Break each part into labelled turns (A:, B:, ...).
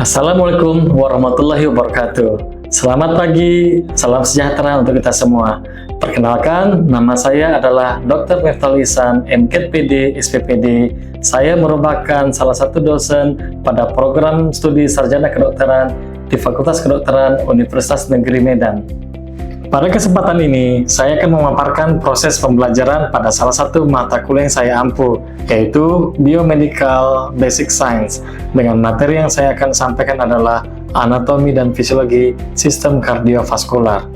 A: Assalamualaikum warahmatullahi wabarakatuh. Selamat pagi, salam sejahtera untuk kita semua. Perkenalkan, nama saya adalah Dr. Miftahul Ihsan, MKPD, SPPD. Saya merupakan salah satu dosen pada program studi sarjana kedokteran di Fakultas Kedokteran Universitas Negeri Medan. Pada kesempatan ini, saya akan memaparkan proses pembelajaran pada salah satu mata kuliah yang saya ampu, yaitu Biomedical Basic Science. Dengan materi yang saya akan sampaikan adalah anatomi dan fisiologi sistem kardiovaskular.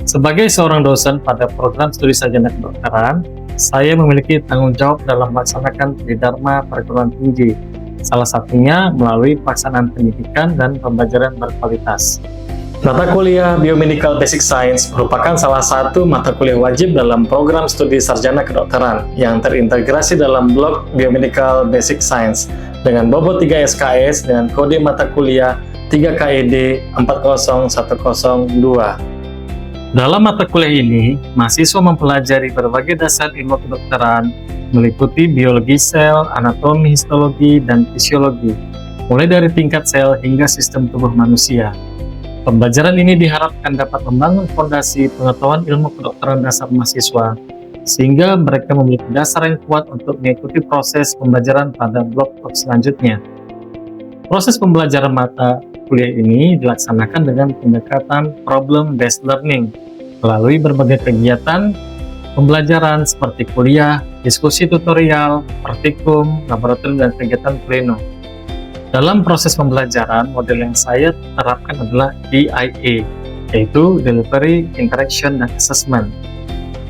A: Sebagai seorang dosen pada program studi sarjana kedokteran, saya memiliki tanggung jawab dalam melaksanakan tridharma perguruan tinggi, salah satunya melalui pelaksanaan pendidikan dan pembelajaran berkualitas. Mata kuliah Biomedical Basic Science merupakan salah satu mata kuliah wajib dalam program studi sarjana kedokteran yang terintegrasi dalam blok Biomedical Basic Science dengan bobot 3 SKS dengan kode mata kuliah 3 KED 40102. Dalam mata kuliah ini, mahasiswa mempelajari berbagai dasar ilmu kedokteran meliputi biologi sel, anatomi, histologi, dan fisiologi, mulai dari tingkat sel hingga sistem tubuh manusia. Pembelajaran ini diharapkan dapat membangun fondasi pengetahuan ilmu kedokteran dasar mahasiswa, sehingga mereka memiliki dasar yang kuat untuk mengikuti proses pembelajaran pada blok-blok selanjutnya. Proses pembelajaran mata kuliah ini dilaksanakan dengan pendekatan problem-based learning, melalui berbagai kegiatan pembelajaran seperti kuliah, diskusi tutorial, praktikum, laboratorium, dan kegiatan pleno. Dalam proses pembelajaran, model yang saya terapkan adalah DIA, yaitu Delivery, Interaction, dan Assessment.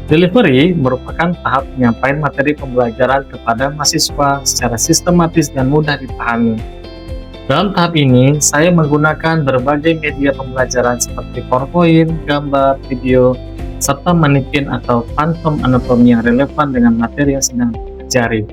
A: Delivery merupakan tahap penyampaian materi pembelajaran kepada mahasiswa secara sistematis dan mudah dipahami. Dalam tahap ini, saya menggunakan berbagai media pembelajaran seperti PowerPoint, gambar, video, serta manipin atau phantom anatomi yang relevan dengan materi yang sedang dipelajari.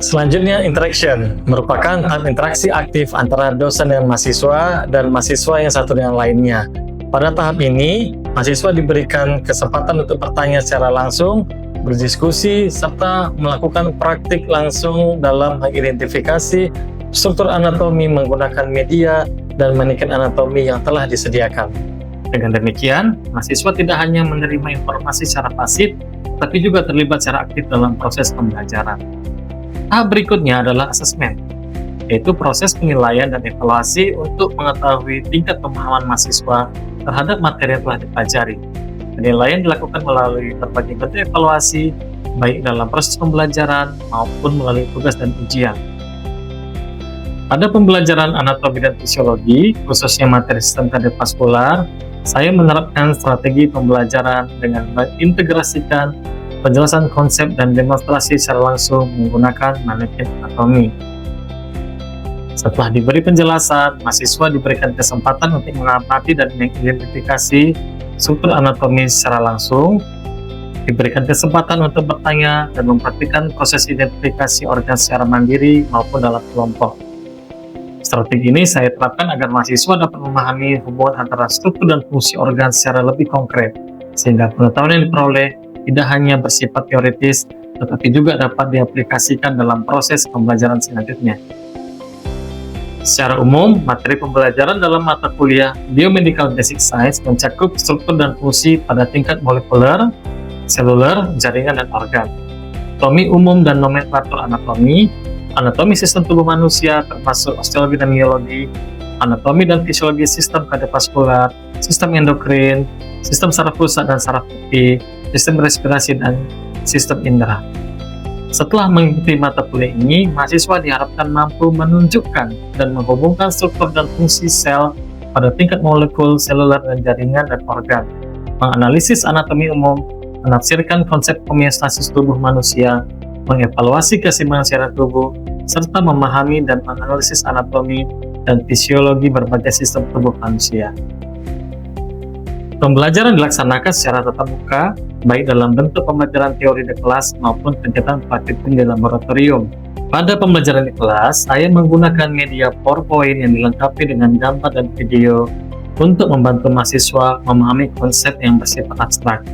A: Selanjutnya, interaction merupakan tahap interaksi aktif antara dosen dengan mahasiswa dan mahasiswa yang satu dengan lainnya. Pada tahap ini, mahasiswa diberikan kesempatan untuk bertanya secara langsung, berdiskusi, serta melakukan praktik langsung dalam mengidentifikasi struktur anatomi menggunakan media dan manikin anatomi yang telah disediakan. Dengan demikian, mahasiswa tidak hanya menerima informasi secara pasif, tapi juga terlibat secara aktif dalam proses pembelajaran. Tahap berikutnya adalah asesmen, yaitu proses penilaian dan evaluasi untuk mengetahui tingkat pemahaman mahasiswa terhadap materi yang telah dipelajari. Penilaian dilakukan melalui berbagai bentuk evaluasi, baik dalam proses pembelajaran maupun melalui tugas dan ujian. Pada pembelajaran anatomi dan fisiologi, khususnya materi sistem kardiovaskular, saya menerapkan strategi pembelajaran dengan mengintegrasikan penjelasan konsep dan demonstrasi secara langsung menggunakan manikin anatomi. Setelah diberi penjelasan, mahasiswa diberikan kesempatan untuk mengamati dan mengidentifikasi struktur anatomi secara langsung, diberikan kesempatan untuk bertanya dan mempraktikkan proses identifikasi organ secara mandiri maupun dalam kelompok. Strategi ini saya terapkan agar mahasiswa dapat memahami hubungan antara struktur dan fungsi organ secara lebih konkret, sehingga pengetahuan yang diperoleh tidak hanya bersifat teoritis, tetapi juga dapat diaplikasikan dalam proses pembelajaran selanjutnya. Secara umum, materi pembelajaran dalam mata kuliah Biomedical Basic Science mencakup struktur dan fungsi pada tingkat molekuler, seluler, jaringan, dan organ, anatomi umum dan nomenklatur anatomi, anatomi sistem tubuh manusia termasuk osteologi dan miologi, anatomi dan fisiologi sistem kardiovaskular, sistem endokrin, sistem saraf pusat dan saraf putih, sistem respirasi, dan sistem indera. Setelah mengikuti mata kuliah ini, mahasiswa diharapkan mampu menunjukkan dan menghubungkan struktur dan fungsi sel pada tingkat molekul, seluler, dan jaringan dan organ, menganalisis anatomi umum, menafsirkan konsep homeostasis tubuh manusia, mengevaluasi keseimbangan secara tubuh, serta memahami dan menganalisis anatomi dan fisiologi berbagai sistem tubuh manusia. Pembelajaran dilaksanakan secara tatap muka, baik dalam bentuk pembelajaran teori di kelas maupun kegiatan praktikum di laboratorium. Pada pembelajaran di kelas, saya menggunakan media PowerPoint yang dilengkapi dengan gambar dan video untuk membantu mahasiswa memahami konsep yang bersifat abstrak.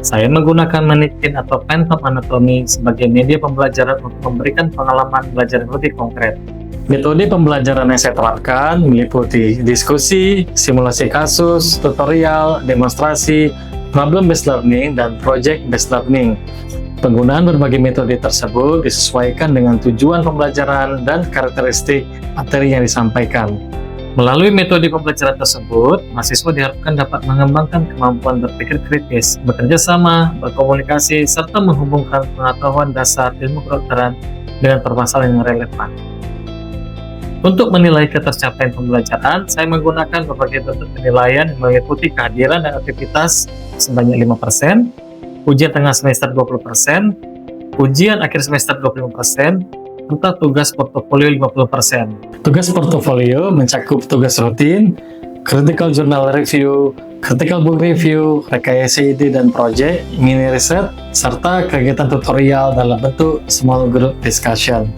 A: Saya menggunakan manikin atau phantom anatomi sebagai media pembelajaran untuk memberikan pengalaman belajar yang lebih konkret. Metode pembelajaran yang saya terapkan meliputi diskusi, simulasi kasus, tutorial, demonstrasi, problem-based learning, dan project-based learning. Penggunaan berbagai metode tersebut disesuaikan dengan tujuan pembelajaran dan karakteristik materi yang disampaikan. Melalui metode pembelajaran tersebut, mahasiswa diharapkan dapat mengembangkan kemampuan berpikir kritis, bekerja sama, berkomunikasi, serta menghubungkan pengetahuan dasar ilmu kedokteran dengan permasalahan yang relevan. Untuk menilai ketercapaian pembelajaran, saya menggunakan berbagai bentuk penilaian yang meliputi kehadiran dan aktivitas sebanyak 5%, ujian tengah semester 20%, ujian akhir semester 25%, serta tugas portofolio 50%. Tugas portofolio mencakup tugas rutin, critical journal review, critical book review, rekayasa ide dan proyek, mini riset, serta kegiatan tutorial dalam bentuk small group discussion.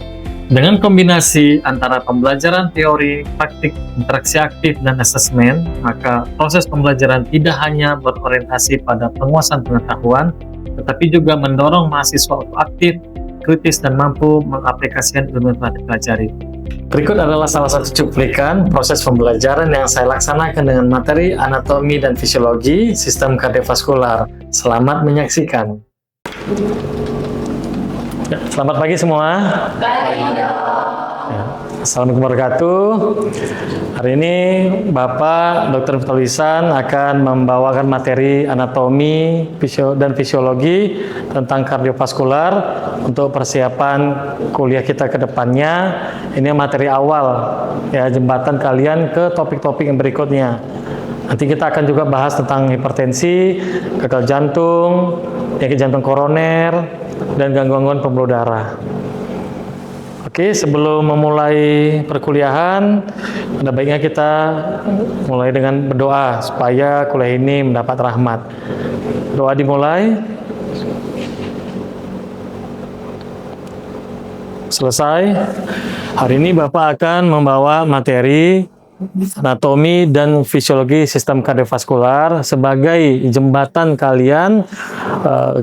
A: Dengan kombinasi antara pembelajaran teori, praktik, interaksi aktif, dan asesmen, maka proses pembelajaran tidak hanya berorientasi pada penguasaan pengetahuan, tetapi juga mendorong mahasiswa untuk aktif, kritis, dan mampu mengaplikasikan ilmu yang telah dipelajari. Berikut adalah salah satu cuplikan proses pembelajaran yang saya laksanakan dengan materi anatomi dan fisiologi sistem kardiovaskular. Selamat menyaksikan. Selamat pagi semua. Assalamualaikum warahmatullahi wabarakatuh. Hari ini Bapak Dr. Vital akan membawakan materi anatomi dan fisiologi tentang kardiovaskular untuk persiapan kuliah kita ke depannya. Ini materi awal ya, jembatan kalian ke topik-topik yang berikutnya. Nanti kita akan juga bahas tentang hipertensi, gagal jantung, penyakit jantung koroner, dan gangguan pembuluh darah. Oke, sebelum memulai perkuliahan, ada baiknya kita mulai dengan berdoa supaya kuliah ini mendapat rahmat. Doa dimulai. Selesai. Hari ini Bapak akan membawa materi anatomi dan fisiologi sistem kardiovaskular sebagai jembatan kalian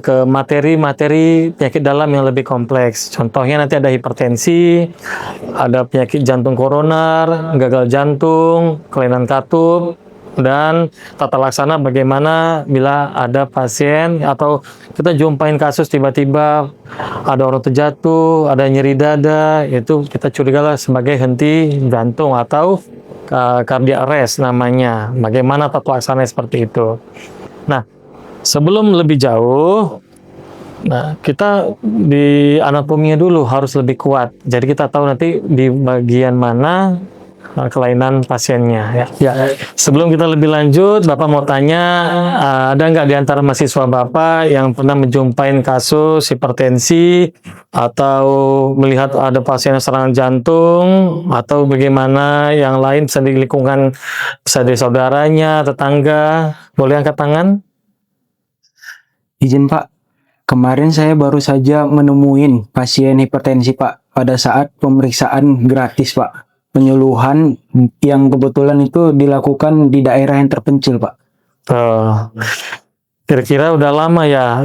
A: ke materi-materi penyakit dalam yang lebih kompleks. Contohnya nanti ada hipertensi, ada penyakit jantung koroner, gagal jantung, kelainan katup, dan tata laksana bagaimana bila ada pasien atau kita jumpain kasus tiba-tiba ada orang terjatuh, ada nyeri dada, itu kita curigalah sebagai henti jantung atau cardiac arrest namanya. Bagaimana tata laksana seperti itu. Nah, sebelum lebih jauh, kita di anatominya dulu harus lebih kuat. Jadi kita tahu nanti di bagian mana kelainan pasiennya. Ya. Sebelum kita lebih lanjut, Bapak mau tanya, ada nggak di antara mahasiswa Bapak yang pernah menjumpai kasus hipertensi atau melihat ada pasien serangan jantung atau bagaimana yang lain, bisa di lingkungan, bisa dari saudaranya, tetangga? Boleh angkat tangan?
B: Izin Pak, kemarin saya baru saja menemuin pasien hipertensi Pak pada saat pemeriksaan gratis Pak. Penyuluhan yang kebetulan itu dilakukan di daerah yang terpencil Pak.
A: Kira-kira udah lama ya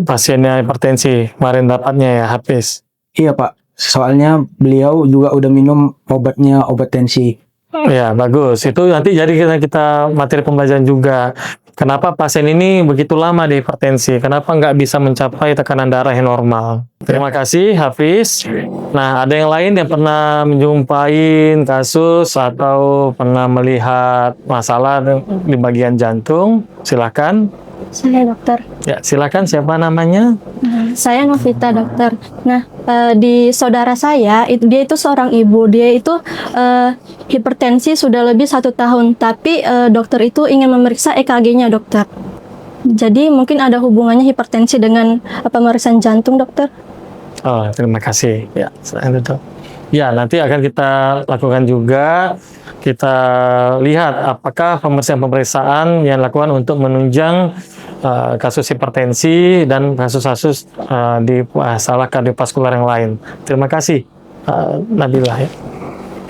A: pasiennya hipertensi kemarin dapatnya ya, Hafiz?
B: Iya Pak, soalnya beliau juga udah minum obatnya, obat tensi.
A: Ya, bagus. Itu nanti jadi kita materi pembelajaran juga. Kenapa pasien ini begitu lama di hipertensi? Kenapa nggak bisa mencapai tekanan darah yang normal? Terima kasih, Hafiz. Nah, ada yang lain yang pernah menjumpai kasus atau pernah melihat masalah di bagian jantung? Silakan.
C: Saya dokter.
A: Ya, silakan. Siapa namanya?
C: Saya Novita dokter. Nah, di saudara saya, dia itu seorang ibu. Dia itu hipertensi sudah lebih 1 tahun, tapi dokter itu ingin memeriksa EKG-nya dokter. Jadi mungkin ada hubungannya hipertensi dengan pemeriksaan jantung dokter.
A: Oh, terima kasih. Ya, ya, nanti akan kita lakukan juga. Kita lihat apakah pemeriksaan yang dilakukan untuk menunjang kasus hipertensi dan kasus-kasus di masalah kardiovaskular yang lain. Terima kasih, Nabila.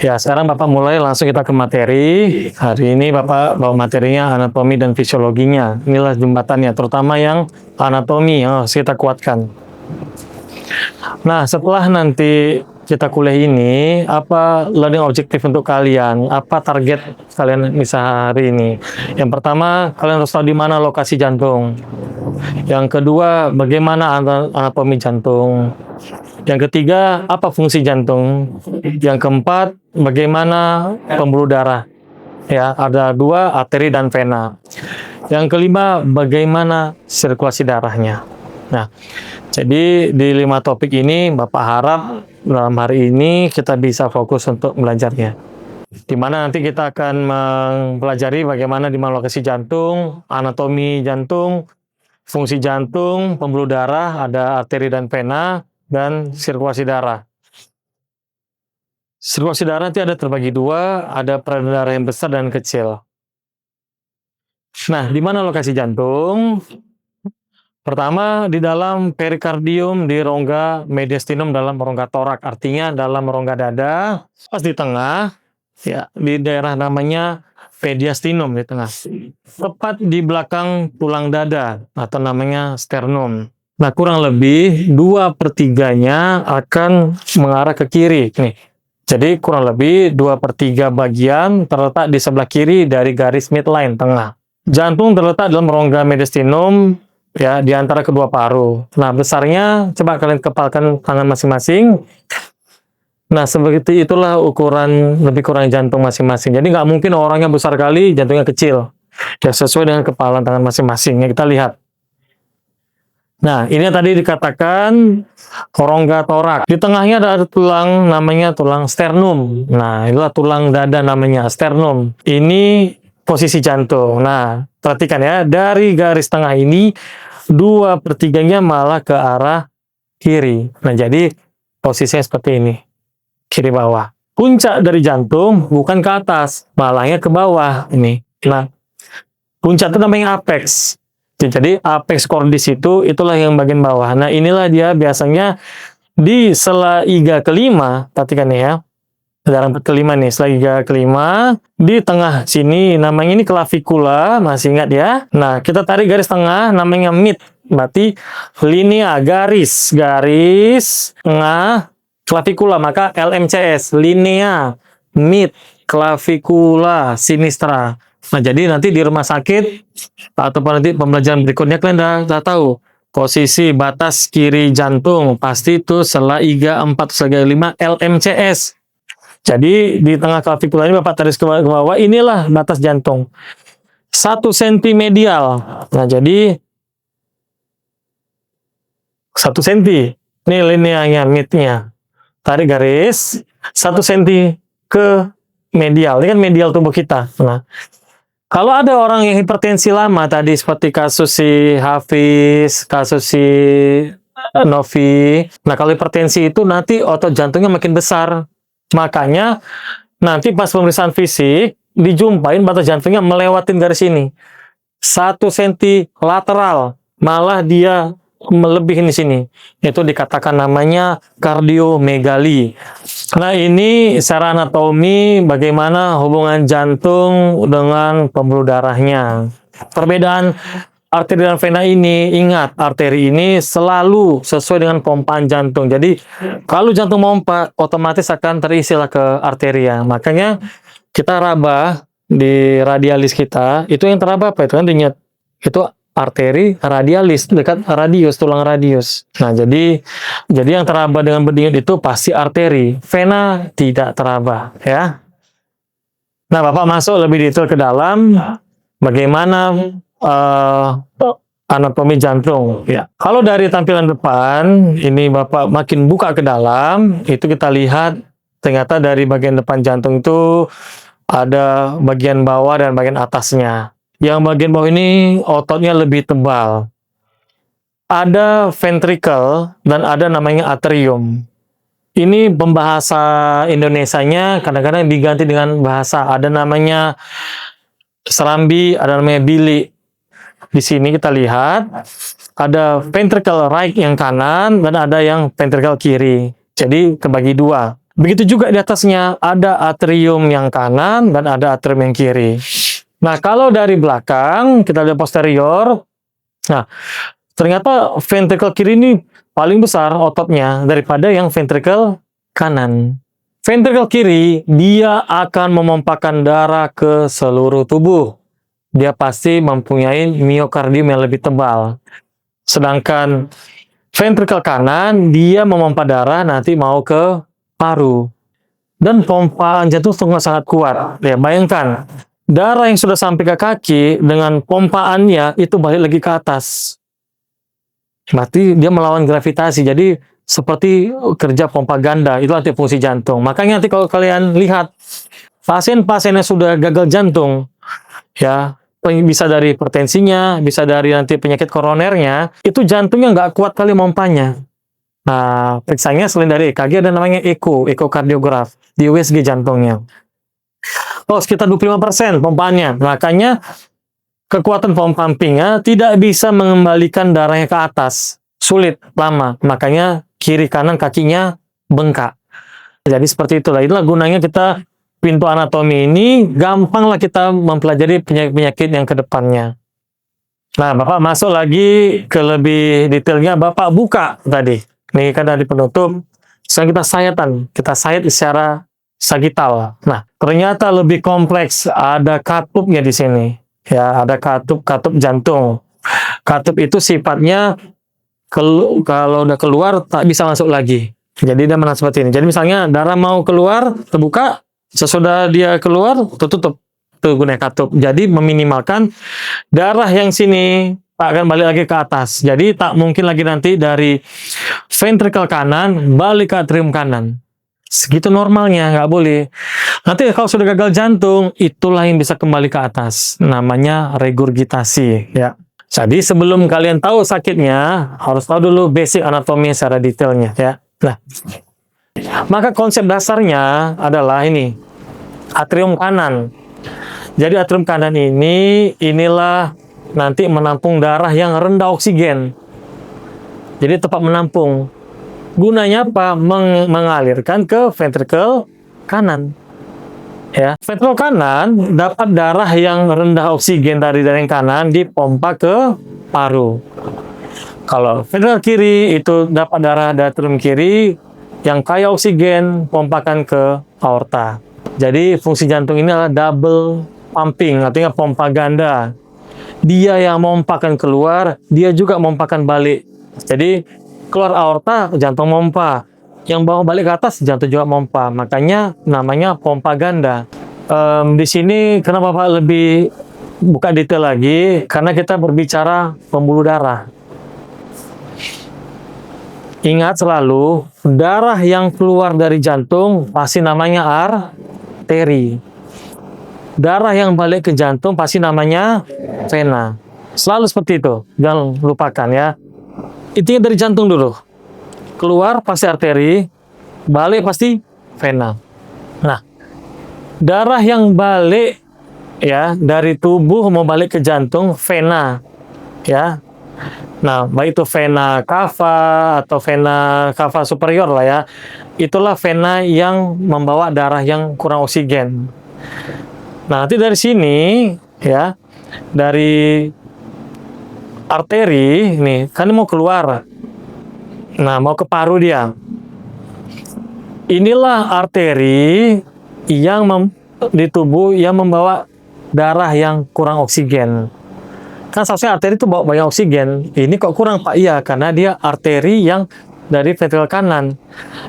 A: Ya, sekarang Bapak mulai langsung kita ke materi. Hari ini Bapak bawa materinya anatomi dan fisiologinya. Inilah jembatannya, terutama yang anatomi yang harus kita kuatkan. Nah, setelah nanti kita kuliah ini, apa learning objektif untuk kalian? Apa target kalian bisa hari ini? Yang pertama, kalian harus tahu di mana lokasi jantung. Yang kedua, bagaimana anatomi jantung. Yang ketiga, apa fungsi jantung. Yang keempat, bagaimana pembuluh darah. Ya, ada 2, arteri dan vena. Yang kelima, bagaimana sirkulasi darahnya. Nah, jadi di 5 topik ini Bapak harap dalam hari ini kita bisa fokus untuk belajarnya. Di mana nanti kita akan mempelajari bagaimana di mana lokasi jantung, anatomi jantung, fungsi jantung, pembuluh darah, ada arteri dan vena, dan sirkulasi darah. Sirkulasi darah nanti ada terbagi 2, ada peredaran darah yang besar dan kecil. Nah, di mana lokasi jantung? Pertama, di dalam perikardium, di rongga mediastinum dalam rongga torak, artinya dalam rongga dada, pas di tengah, ya, di daerah namanya mediastinum di tengah. Tepat di belakang tulang dada, atau namanya sternum. Nah, kurang lebih 2/3-nya akan mengarah ke kiri. Nih. Jadi, kurang lebih 2/3 bagian terletak di sebelah kiri dari garis midline tengah. Jantung terletak dalam rongga mediastinum, ya, di antara kedua paru. Nah, besarnya coba kalian kepalkan tangan masing-masing. Nah, seperti itulah ukuran lebih kurang jantung masing-masing. Jadi nggak mungkin orangnya besar kali, jantungnya kecil. Ya, sesuai dengan kepalan tangan masing-masing. Ya, kita lihat. Nah, ini yang tadi dikatakan rongga torak. Di tengahnya ada tulang namanya tulang sternum. Nah, itulah tulang dada namanya sternum. Ini posisi jantung. Nah, perhatikan ya, dari garis tengah ini 2/3-nya malah ke arah kiri. Nah, jadi posisinya seperti ini, kiri bawah. Puncak dari jantung bukan ke atas, malahnya ke bawah ini. Nah, puncak itu namanya apex. Jadi apex cordis itulah yang bagian bawah. Nah, inilah dia biasanya di sela iga kelima, perhatikan ya. Darah kelima nih, sela iga kelima, di tengah sini namanya ini clavikula, masih ingat ya? Nah, kita tarik garis tengah namanya mid, berarti linea garis tengah clavikula, maka LMCS, linea mid clavikula sinistra. Nah, jadi nanti di rumah sakit ataupun nanti pembelajaran berikutnya kalian udah tahu posisi batas kiri jantung pasti itu sela iga 4 sela iga 5 LMCS. Jadi di tengah clavikula ini Bapak tarik ke bawah, inilah batas jantung. 1 cm medial. Nah, jadi 1 cm. Ini lineanya, midnya. Tarik garis 1 cm ke medial. Ini kan medial tubuh kita. Nah, kalau ada orang yang hipertensi lama tadi seperti kasus si Hafiz, kasus si Novi. Nah, kalau hipertensi itu nanti otot jantungnya makin besar. Makanya nanti pas pemeriksaan fisik dijumpain batas jantungnya melewatin garis ini 1 cm lateral, malah dia melebihin di sini. Itu dikatakan namanya kardiomegali. Nah, ini secara anatomi bagaimana hubungan jantung dengan pembuluh darahnya. Perbedaan arteri dan vena ini, ingat, arteri ini selalu sesuai dengan pompaan jantung. Jadi, kalau jantung pompa, otomatis akan terisilah ke arteria. Makanya, kita raba di radialis kita, itu yang teraba apa? Itu kan dinyat. Itu arteri radialis, dekat radius, tulang radius. Nah, jadi yang teraba dengan berdenyut itu pasti arteri. Vena tidak teraba, ya. Nah, Bapak masuk lebih detail ke dalam, bagaimana anatomi jantung. Ya. Kalau dari tampilan depan, ini Bapak makin buka ke dalam, itu kita lihat ternyata dari bagian depan jantung itu ada bagian bawah dan bagian atasnya. Yang bagian bawah ini ototnya lebih tebal. Ada ventricle dan ada namanya atrium. Ini pembahasa Indonesianya kadang-kadang diganti dengan bahasa. Ada namanya serambi, ada namanya bilik. Di sini kita lihat ada ventricle right yang kanan dan ada yang ventricle kiri. Jadi kebagi 2. Begitu juga di atasnya ada atrium yang kanan dan ada atrium yang kiri. Nah, kalau dari belakang kita lihat posterior. Nah, ternyata ventricle kiri ini paling besar ototnya daripada yang ventricle kanan. Ventrikel kiri, dia akan memompakan darah ke seluruh tubuh. Dia pasti mempunyai miokardium yang lebih tebal. Sedangkan ventrikel kanan, dia memompa darah nanti mau ke paru. Dan pompaan jantung sangat kuat. Ya, bayangkan, darah yang sudah sampai ke kaki dengan pompaannya itu balik lagi ke atas. Berarti dia melawan gravitasi. Jadi seperti kerja pompa ganda, itu nanti fungsi jantung. Makanya nanti kalau kalian lihat pasien-pasien yang sudah gagal jantung, ya bisa dari hipertensinya, bisa dari nanti penyakit koronernya, itu jantungnya nggak kuat kali mompanya. Nah, periksanya selain dari EKG ada namanya ekokardiograf, di USG jantungnya. Oh, sekitar 25% pompaannya. Makanya kekuatan pumpingnya tidak bisa mengembalikan darahnya ke atas. Sulit, lama. Makanya kiri kanan kakinya bengkak. Jadi seperti itulah. Itulah gunanya kita pintu anatomi ini, gampanglah kita mempelajari penyakit-penyakit yang ke depannya. Nah, Bapak masuk lagi ke lebih detailnya. Bapak buka tadi. Ini kan dari penutup. Sekarang kita sayat secara sagital. Nah, ternyata lebih kompleks. Ada katupnya di sini. Ya, ada katup jantung. Katup itu sifatnya kalau udah keluar tak bisa masuk lagi. Jadi dia menang seperti ini. Jadi misalnya darah mau keluar, terbuka, sesudah dia keluar, tutup. Itu gunanya katup. Jadi meminimalkan darah yang sini akan balik lagi ke atas. Jadi tak mungkin lagi nanti dari ventrikel kanan balik ke atrium kanan. Segitu normalnya, nggak boleh. Nanti kalau sudah gagal jantung, itulah yang bisa kembali ke atas. Namanya regurgitasi, ya. Jadi sebelum kalian tahu sakitnya, harus tahu dulu basic anatomi secara detailnya, ya. Nah, maka konsep dasarnya adalah ini, atrium kanan. Jadi atrium kanan inilah nanti menampung darah yang rendah oksigen. Jadi tempat menampung. Gunanya apa? Mengalirkan ke ventrikel kanan. Ya, ventrikel kanan dapat darah yang rendah oksigen dari yang kanan dipompa ke paru. Kalau ventrikel kiri itu dapat darah dari atrium kiri yang kaya oksigen, pompakan ke aorta. Jadi fungsi jantung ini adalah double pumping, artinya pompa ganda. Dia yang memompakan keluar, dia juga memompakan balik. Jadi keluar aorta, jantung mompa. Yang bawa balik ke atas, jantung juga mompa. Makanya namanya pompa ganda. Di sini kenapa Pak lebih buka detail lagi? Karena kita berbicara pembuluh darah. Ingat selalu, darah yang keluar dari jantung pasti namanya arteri. Darah yang balik ke jantung pasti namanya vena. Selalu seperti itu. Jangan lupakan ya. Intinya dari jantung dulu. Keluar pasti arteri, balik pasti vena. Nah, darah yang balik ya dari tubuh mau balik ke jantung vena. Ya. Nah, baik itu vena cava atau vena cava superior lah ya. Itulah vena yang membawa darah yang kurang oksigen. Nah, nanti dari sini ya, dari arteri nih, kan mau keluar. Nah, mau ke paru dia. Inilah arteri yang di tubuh yang membawa darah yang kurang oksigen. Kan seharusnya arteri itu bawa banyak oksigen. Ini kok kurang Pak? Iya, karena dia arteri yang dari ventrikel kanan.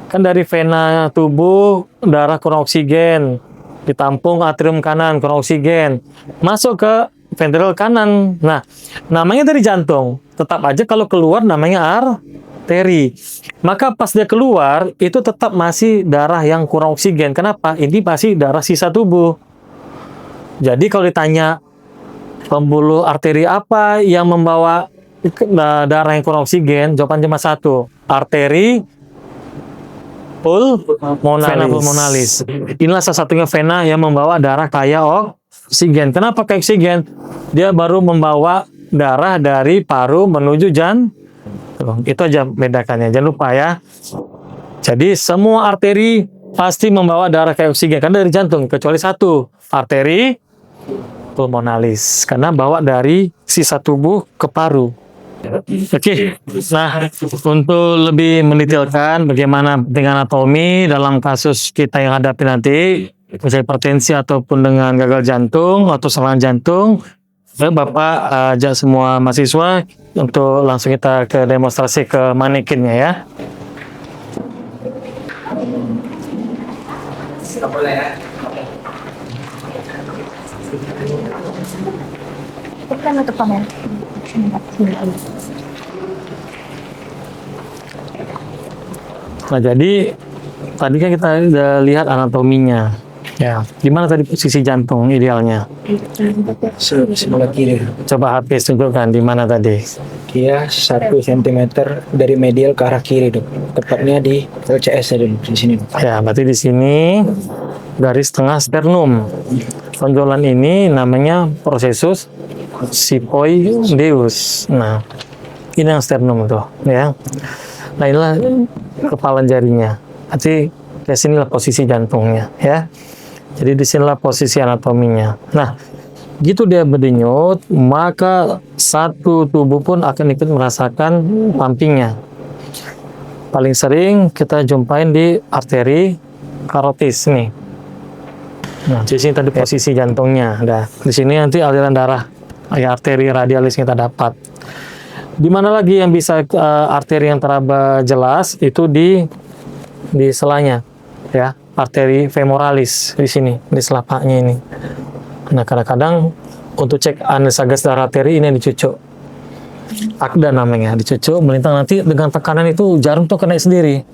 A: Kan dari vena tubuh darah kurang oksigen. Ditampung atrium kanan kurang oksigen. Masuk ke ventrikel kanan. Nah, namanya dari jantung. Tetap aja kalau keluar namanya arteri. Maka pas dia keluar, itu tetap masih darah yang kurang oksigen. Kenapa? Ini masih darah sisa tubuh. Jadi kalau ditanya pembuluh arteri apa yang membawa darah yang kurang oksigen, jawaban cuma satu. Arteri vena pulmonalis. Inilah salah satunya vena yang membawa darah kaya oksigen. Kenapa kaya oksigen? Dia baru membawa darah dari paru menuju jantung. Itu aja bedakannya. Jangan lupa ya. Jadi semua arteri pasti membawa darah kaya oksigen. Karena dari jantung. Kecuali satu. Arteri pulmonalis. Karena bawa dari sisa tubuh ke paru. Oke, nah untuk lebih mendetailkan bagaimana penting anatomi dalam kasus kita yang hadapi nanti, misalnya hipertensi ataupun dengan gagal jantung atau serangan jantung, Bapak ajak semua mahasiswa untuk langsung kita ke demonstrasi ke manekinnya ya. Nah, jadi tadi kan kita udah lihat anatominya. Ya, gimana tadi posisi jantung idealnya?
B: Sebelah kiri.
A: Coba HP tunjukkan di mana tadi.
B: Dia 1 cm dari medial ke arah kiri, Dok. Tepatnya di LCS ya, Dok, di sini, Dok.
A: Ya, berarti di sini garis tengah sternum. Tonjolan ini namanya processus xiphoideus. Nah, ini yang sternum tuh, ya. Nah, inilah kepalan jarinya. Berarti di sinilah posisi jantungnya, ya. Jadi di sinilah posisi anatominya. Nah, gitu dia berdenyut, maka satu tubuh pun akan ikut merasakan pumpingnya. Paling sering kita jumpain di arteri karotis nih. Nah, di sini tadi posisi jantungnya. Nah, di sini nanti aliran darah, ya, arteri radialis kita dapat. Di mana lagi yang bisa arteri yang teraba jelas itu di selanya, ya, arteri femoralis di sini, di selapaknya ini. Nah, kadang-kadang untuk cek analisa gas darah arteri ini dicucuk. Akda namanya, dicucuk, melintang, nanti dengan tekanan itu jarum tuh kena sendiri.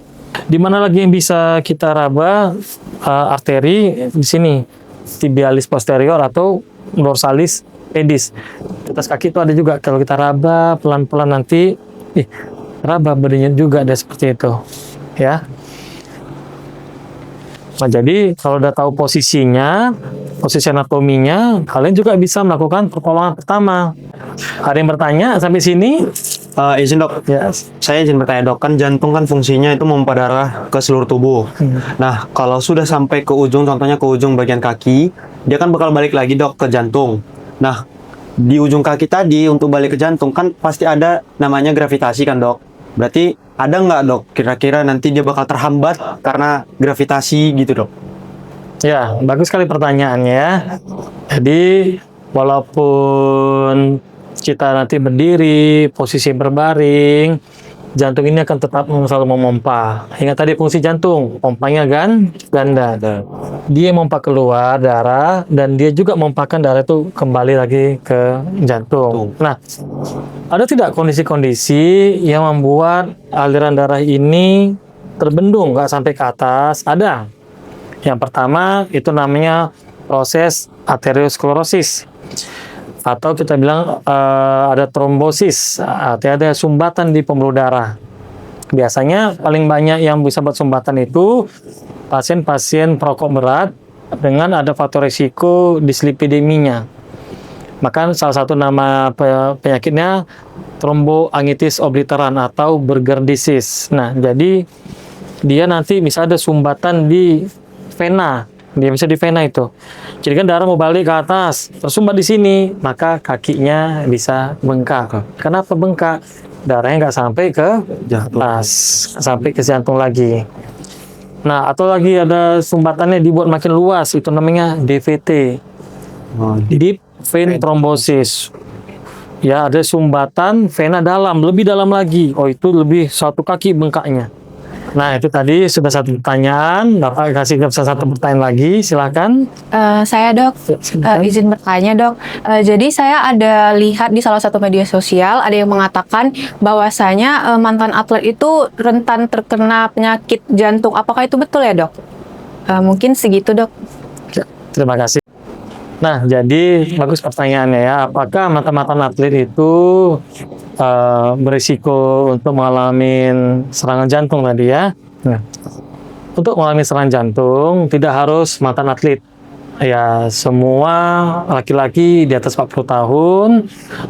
A: Di mana lagi yang bisa kita raba arteri di sini, tibialis posterior atau dorsalis pedis. Di atas kaki itu ada juga. Kalau kita raba pelan-pelan nanti, raba berdenyut juga ada seperti itu, ya. Nah, jadi kalau udah tahu posisinya, posisi anatominya, kalian juga bisa melakukan pertolongan pertama. Ada yang bertanya sampai sini?
D: Izin dok,
A: Ya.
D: saya izin bertanya dok, kan jantung kan fungsinya itu memompa darah ke seluruh tubuh. Nah, kalau sudah sampai ke ujung, contohnya ke ujung bagian kaki, dia kan bakal balik lagi dok ke jantung. Nah, di ujung kaki tadi untuk balik ke jantung kan pasti ada namanya gravitasi kan dok. Berarti ada nggak dok kira-kira nanti dia bakal terhambat karena gravitasi gitu dok?
A: Ya, bagus sekali pertanyaannya. Jadi, walaupun kita nanti berdiri, posisi berbaring, jantung ini akan tetap selalu memompa. Ingat tadi fungsi jantung, pompanya ganda. Dia memompa keluar darah, dan dia juga memompakan darah itu kembali lagi ke jantung. Nah, ada tidak kondisi-kondisi yang membuat aliran darah ini terbendung, nggak sampai ke atas? Ada. Yang pertama, itu namanya proses arteriosklerosis. Atau kita bilang ada trombosis, artinya ada sumbatan di pembuluh darah. Biasanya paling banyak yang bisa buat sumbatan itu pasien-pasien perokok berat dengan ada faktor risiko dislipideminya. Maka salah satu nama penyakitnya thromboangitis obliteran atau Buerger disease. Nah, jadi dia nanti bisa ada sumbatan di vena. Dia bisa di vena itu. Jadi kan darah mau balik ke atas, tersumbat di sini, maka kakinya bisa bengkak. Kenapa bengkak? Darahnya nggak sampai ke
D: Jantung.
A: sampai ke jantung lagi. Nah, atau lagi ada sumbatannya dibuat makin luas, itu namanya DVT, deep vein thrombosis. Ya, ada sumbatan vena dalam, lebih dalam lagi. Oh, itu lebih satu kaki bengkaknya. Nah, itu tadi sudah satu pertanyaan. Bapak kasih satu pertanyaan lagi, silakan.
E: Saya dok, izin bertanya dok. Jadi saya ada lihat di salah satu media sosial ada yang mengatakan bahwasanya mantan atlet itu rentan terkena penyakit jantung. Apakah itu betul ya dok? Mungkin segitu dok.
A: Terima kasih. Nah, jadi bagus pertanyaannya ya. Apakah mantan atlet itu berisiko untuk mengalami serangan jantung tadi ya? Nah, untuk mengalami serangan jantung tidak harus mantan atlet. Ya, semua laki-laki di atas 40 tahun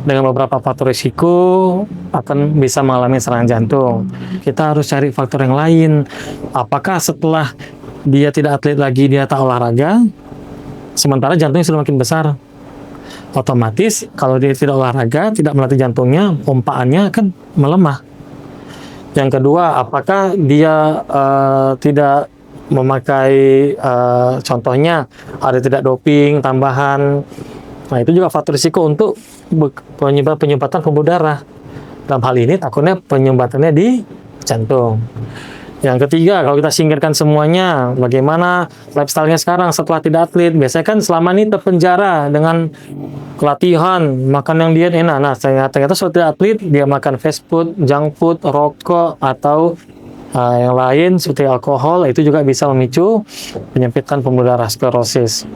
A: dengan beberapa faktor risiko akan bisa mengalami serangan jantung. Kita harus cari faktor yang lain. Apakah setelah dia tidak atlet lagi, dia tak olahraga, sementara jantungnya sudah makin besar? Otomatis kalau dia tidak olahraga, tidak melatih jantungnya, pompaannya akan melemah. Yang kedua, apakah dia tidak memakai contohnya ada tidak doping tambahan. Nah, itu juga faktor risiko untuk penyumbatan pembuluh darah. Dalam hal ini takutnya penyumbatannya di jantung. Yang ketiga, kalau kita singkirkan semuanya, bagaimana lifestyle-nya sekarang setelah tidak atlet? Biasanya kan selama ini terpenjara dengan latihan, makan yang diet enak. Nah, ternyata setelah tidak atlet, dia makan fast food, junk food, rokok, atau yang lain seperti alkohol, itu juga bisa memicu penyempitan pembuluh darah, sklerosis.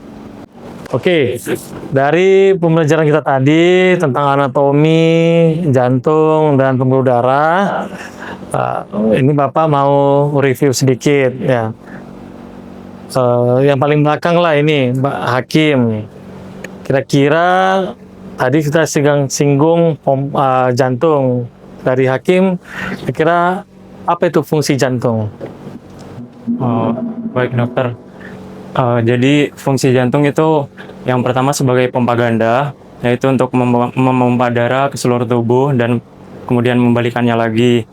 A: Oke, dari pembelajaran kita tadi tentang anatomi, jantung, dan pembuluh darah, ini Bapak mau review sedikit ya. Yang paling belakang lah ini, Mbak Hakim. Kira-kira tadi kita singgung jantung dari Hakim. Kira-kira apa itu fungsi jantung?
F: Baik dokter. Jadi fungsi jantung itu yang pertama sebagai pompa ganda, yaitu untuk memompa darah ke seluruh tubuh dan kemudian membalikannya lagi.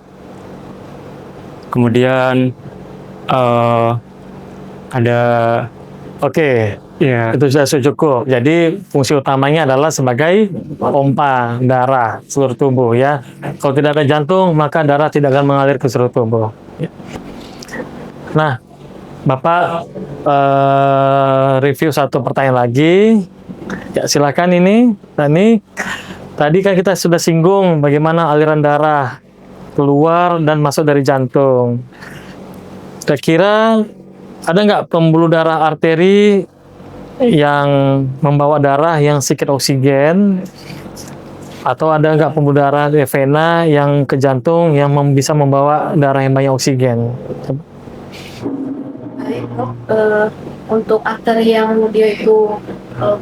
F: Kemudian ada
A: itu sudah cukup. Jadi fungsi utamanya adalah sebagai pompa darah seluruh tubuh ya. Kalau tidak ada jantung, maka darah tidak akan mengalir ke seluruh tubuh. Nah, Bapak review satu pertanyaan lagi. Ya, silakan ini. Tadi kan kita sudah singgung bagaimana aliran darah keluar dan masuk dari jantung. Kira-kira ada nggak pembuluh darah arteri yang membawa darah yang sedikit oksigen? Atau ada nggak pembuluh darah vena yang ke jantung yang bisa membawa darah yang banyak oksigen?
G: Untuk arteri yang dia itu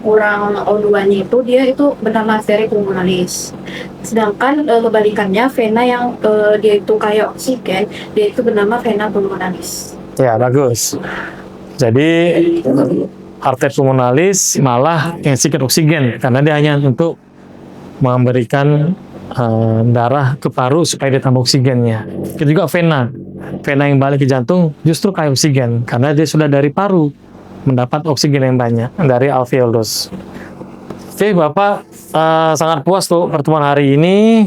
G: kurang O2-nya dia itu bernama arteri pulmonalis. Sedangkan kebalikannya vena yang dia itu kaya oksigen, dia itu bernama vena pulmonalis.
A: Ya, bagus. Jadi arteri pulmonalis malah yang sedikit oksigen karena dia hanya untuk memberikan darah ke paru supaya dia tambah oksigennya. Itu juga vena yang balik ke jantung justru kaya oksigen karena dia sudah dari paru mendapat oksigen yang banyak dari alveolus. Oke, Bapak sangat puas tuh pertemuan hari ini.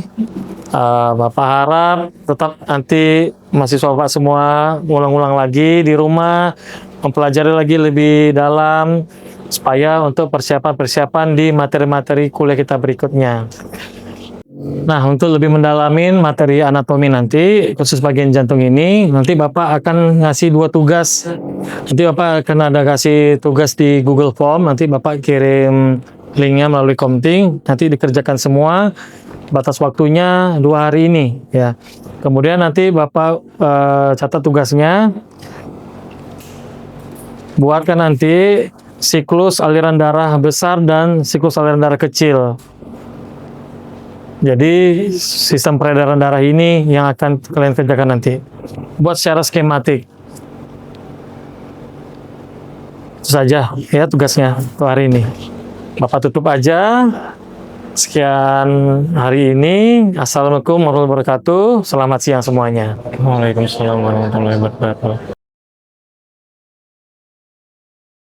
A: Bapak harap tetap nanti mahasiswa Bapak semua ulang-ulang lagi di rumah, mempelajari lagi lebih dalam supaya untuk persiapan di materi-materi kuliah kita berikutnya. Nah, untuk lebih mendalamin materi anatomi nanti, khusus bagian jantung ini, nanti Bapak akan ngasih 2 tugas. Nanti Bapak akan ada kasih tugas di Google Form, nanti Bapak kirim linknya melalui Komting, nanti dikerjakan semua, batas waktunya 2 hari ini. Ya. Kemudian nanti Bapak catat tugasnya, buatkan nanti siklus aliran darah besar dan siklus aliran darah kecil. Jadi sistem peredaran darah ini yang akan kalian kerjakan nanti. Buat secara skematik. Itu saja ya tugasnya untuk hari ini. Bapak tutup aja. Sekian hari ini. Assalamualaikum warahmatullahi wabarakatuh. Selamat siang semuanya.
F: Waalaikumsalam warahmatullahi wabarakatuh.